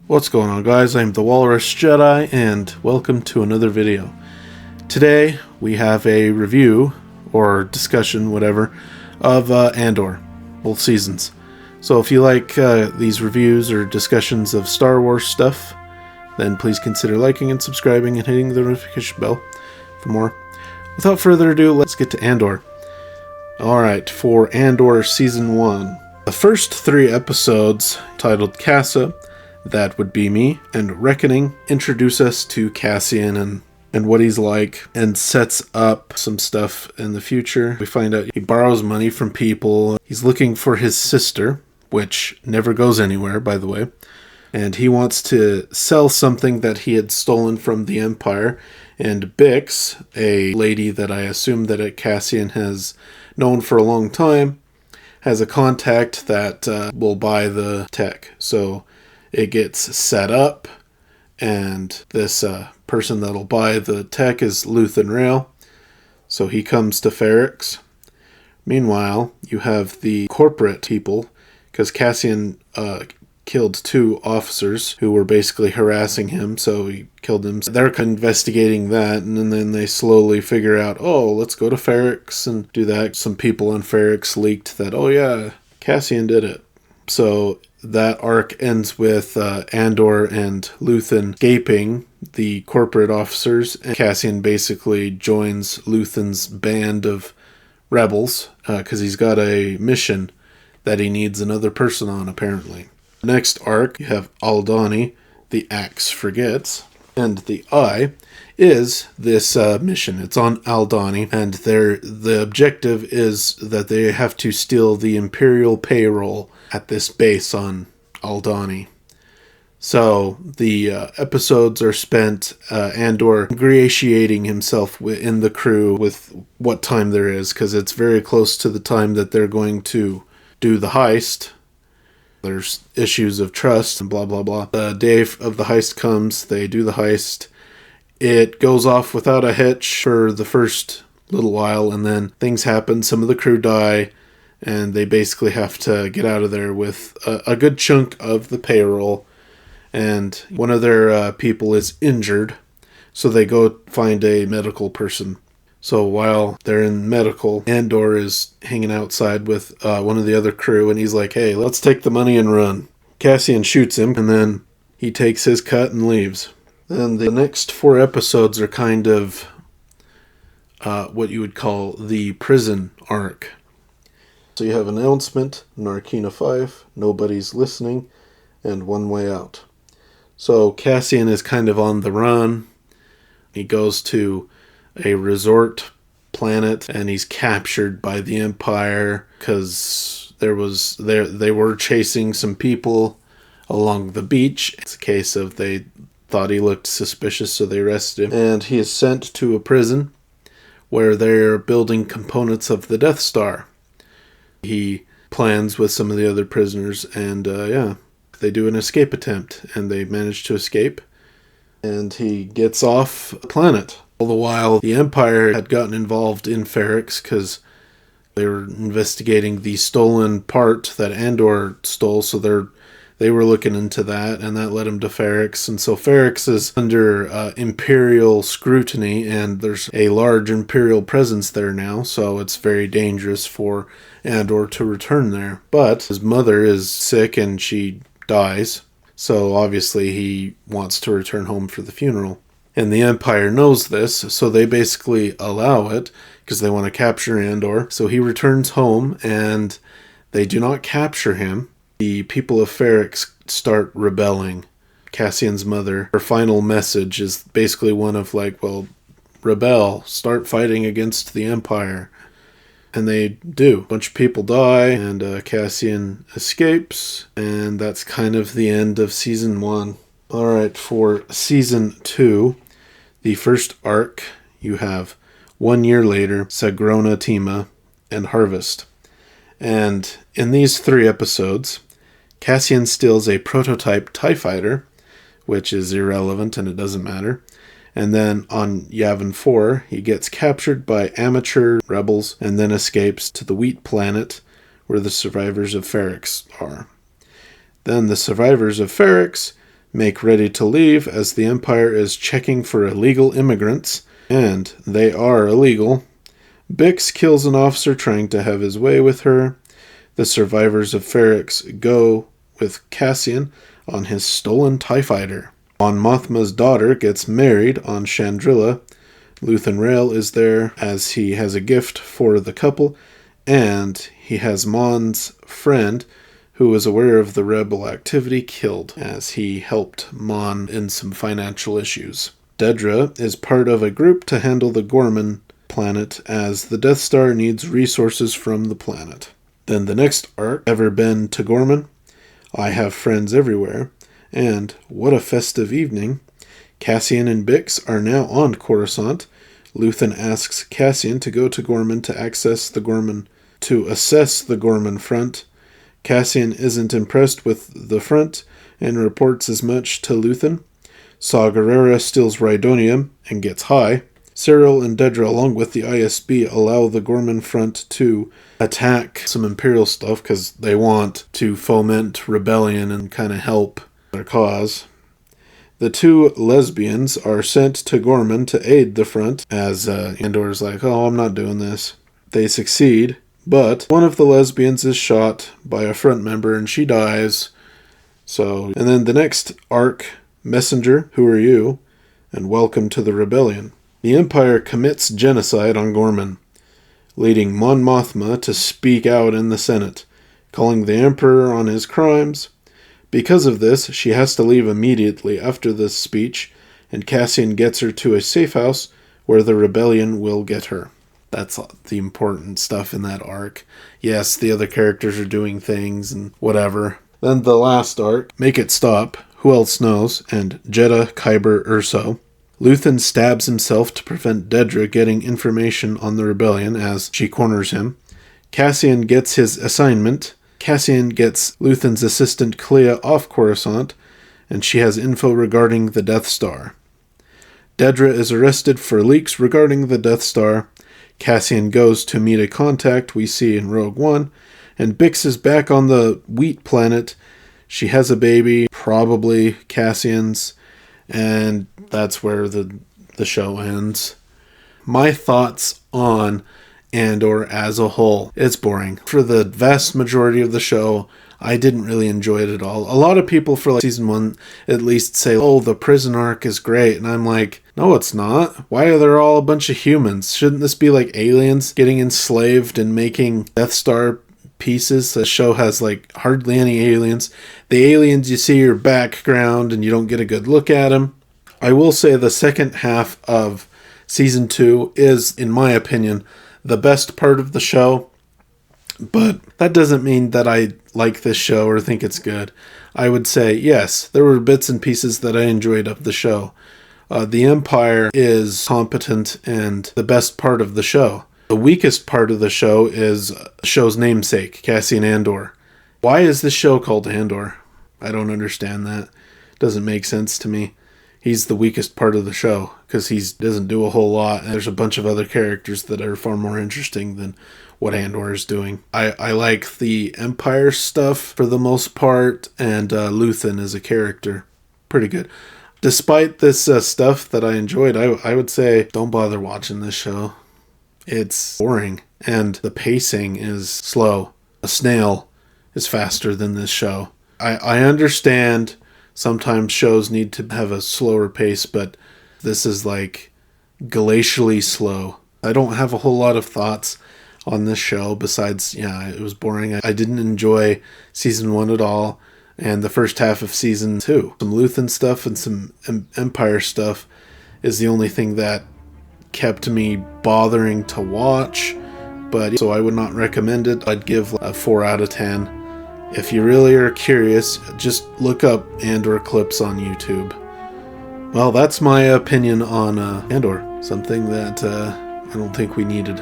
What's going on, guys? I'm the Walrus Jedi, and welcome to another video. Today, we have a review, or discussion, whatever, of Andor, both seasons. So if you like these reviews or discussions of Star Wars stuff, then please consider liking and subscribing and hitting the notification bell for more. Without further ado, let's get to Andor. Alright, for Andor Season 1. The first 3 episodes, titled Casa, That Would Be Me, and Reckoning, introduce us to Cassian and what he's like, and sets up some stuff in the future. We find out he borrows money from people. He's looking for his sister, which never goes anywhere, by the way. And he wants to sell something that he had stolen from the Empire. And Bix, a lady that I assume that Cassian has known for a long time, has a contact that will buy the tech. So it gets set up, and this person that'll buy the tech is Luthen Rael. So he comes to Ferrix. Meanwhile, you have the corporate people, because Cassian killed 2 officers who were basically harassing him, so he killed them. They're investigating that, and then they slowly figure out, oh, let's go to Ferrix and do that. Some people on Ferrix leaked that, oh yeah, Cassian did it. So that arc ends with Andor and Luthen escaping the corporate officers, and Cassian basically joins Luthen's band of rebels, because he's got a mission that he needs another person on, apparently. Next arc, you have Aldhani, the Axe Forgets, and the Eye is this mission. It's on Aldhani, and the objective is that they have to steal the Imperial payroll at this base on Aldhani. So the episodes are spent Andor ingratiating himself in the crew with what time there is, because it's very close to the time that they're going to do the heist. There's issues of trust and blah blah blah. The day of the heist comes, they do the heist. It goes off without a hitch for the first little while, and then things happen. Some of the crew die, and they basically have to get out of there with a good chunk of the payroll. And one of their people is injured, so they go find a medical person. So while they're in medical, Andor is hanging outside with one of the other crew, and he's like, hey, let's take the money and run. Cassian shoots him, and then he takes his cut and leaves. And the next 4 episodes are kind of what you would call the prison arc. So you have Announcement, Narkina 5, Nobody's Listening, and One Way Out. So Cassian is kind of on the run. He goes to a resort planet, and he's captured by the Empire because they were chasing some people along the beach. It's a case of they thought he looked suspicious, so they arrested him, and he is sent to a prison where they're building components of the Death Star. He plans with some of the other prisoners, and they do an escape attempt, and they manage to escape, and he gets off the planet. All the while, the Empire had gotten involved in Ferrix because they were investigating the stolen part that Andor stole, so they were looking into that, and that led them to Ferrix. And so Ferrix is under Imperial scrutiny, and there's a large Imperial presence there now, so it's very dangerous for Andor to return there. But his mother is sick, and she dies, so obviously he wants to return home for the funeral. And the Empire knows this, so they basically allow it, because they want to capture Andor. So he returns home, and they do not capture him. The people of Ferrix start rebelling. Cassian's mother, her final message is basically one of like, well, rebel, start fighting against the Empire. And they do. A bunch of people die, and Cassian escapes, and that's kind of the end of Season 1. Alright, for Season 2, the first arc, you have 1 year later, Sagrona Tima, and Harvest. And in these 3 episodes, Cassian steals a prototype TIE fighter, which is irrelevant and it doesn't matter. And then on Yavin 4, he gets captured by amateur rebels and then escapes to the Wheat Planet, where the survivors of Ferrix are. Then the survivors of Ferrix make ready to leave as the Empire is checking for illegal immigrants, and they are illegal. Bix kills an officer trying to have his way with her. The survivors of Ferrix go with Cassian on his stolen TIE fighter. Mon Mothma's daughter gets married on Chandrila. Luthen Rael is there as he has a gift for the couple, and he has Mon's friend, who was aware of the rebel activity, killed as he helped Mon in some financial issues. Dedra is part of a group to handle the Gorman planet as the Death Star needs resources from the planet. Then the next arc, Ever Been to Gorman? I Have Friends Everywhere, and What a Festive Evening. Cassian and Bix are now on Coruscant. Luthen asks Cassian to go to Gorman to assess the Gorman front. Cassian isn't impressed with the front and reports as much to Luthen. Saw Gerrera steals Rhydonium and gets high. Cyril and Dedra, along with the ISB, allow the Gorman front to attack some Imperial stuff because they want to foment rebellion and kind of help their cause. The two lesbians are sent to Gorman to aid the front as Andor's like, oh, I'm not doing this. They succeed, but one of the lesbians is shot by a front member and she dies. And then the next arc, Messenger, Who Are You? And Welcome to the Rebellion. The Empire commits genocide on Gorman, leading Mon Mothma to speak out in the Senate, calling the Emperor on his crimes. Because of this, she has to leave immediately after this speech, and Cassian gets her to a safe house where the rebellion will get her. That's the important stuff in that arc. Yes, the other characters are doing things and whatever. Then the last arc, Make It Stop, Who Else Knows, and Jedha Kyber Urso. Luthen stabs himself to prevent Dedra getting information on the rebellion as she corners him. Cassian gets his assignment. Cassian gets Luthen's assistant Clea off Coruscant, and she has info regarding the Death Star. Dedra is arrested for leaks regarding the Death Star. Cassian goes to meet a contact we see in Rogue One, and Bix is back on the wheat planet. She has a baby, probably Cassian's, and that's where the show ends. My thoughts on Andor as a whole. It's boring. For the vast majority of the show, I didn't really enjoy it at all. A lot of people for season 1 at least say, oh, the prison arc is great. And I'm like, no, it's not. Why are there all a bunch of humans? Shouldn't this be like aliens getting enslaved and making Death Star pieces? The show has hardly any aliens. The aliens, you see your background and you don't get a good look at them. I will say the second half of season 2 is, in my opinion, the best part of the show, but that doesn't mean that I like this show or think it's good. I would say, yes, there were bits and pieces that I enjoyed of the show. The Empire is competent and the best part of the show. The weakest part of the show is the show's namesake, Cassian Andor. Why is this show called Andor? I don't understand that. It doesn't make sense to me. He's the weakest part of the show because he doesn't do a whole lot. And there's a bunch of other characters that are far more interesting than what Andor is doing. I like the Empire stuff for the most part, and Luthen as a character. Pretty good. Despite this stuff that I enjoyed, I would say don't bother watching this show. It's boring, and the pacing is slow. A snail is faster than this show. I understand sometimes shows need to have a slower pace, but this is glacially slow. I don't have a whole lot of thoughts on this show besides, it was boring. I didn't enjoy season 1 at all, and the first half of season 2. Some Luthen stuff and some Empire stuff is the only thing that kept me bothering to watch, so I would not recommend it. I'd give a 4 out of 10. If you really are curious, just look up Andor clips on YouTube. Well, that's my opinion on Andor. Something that I don't think we needed.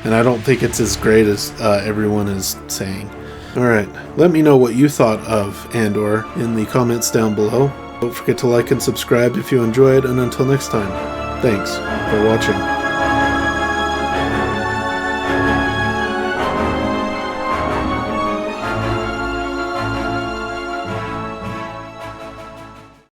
And I don't think it's as great as everyone is saying. Alright, let me know what you thought of Andor in the comments down below. Don't forget to like and subscribe if you enjoyed, and until next time, thanks for watching.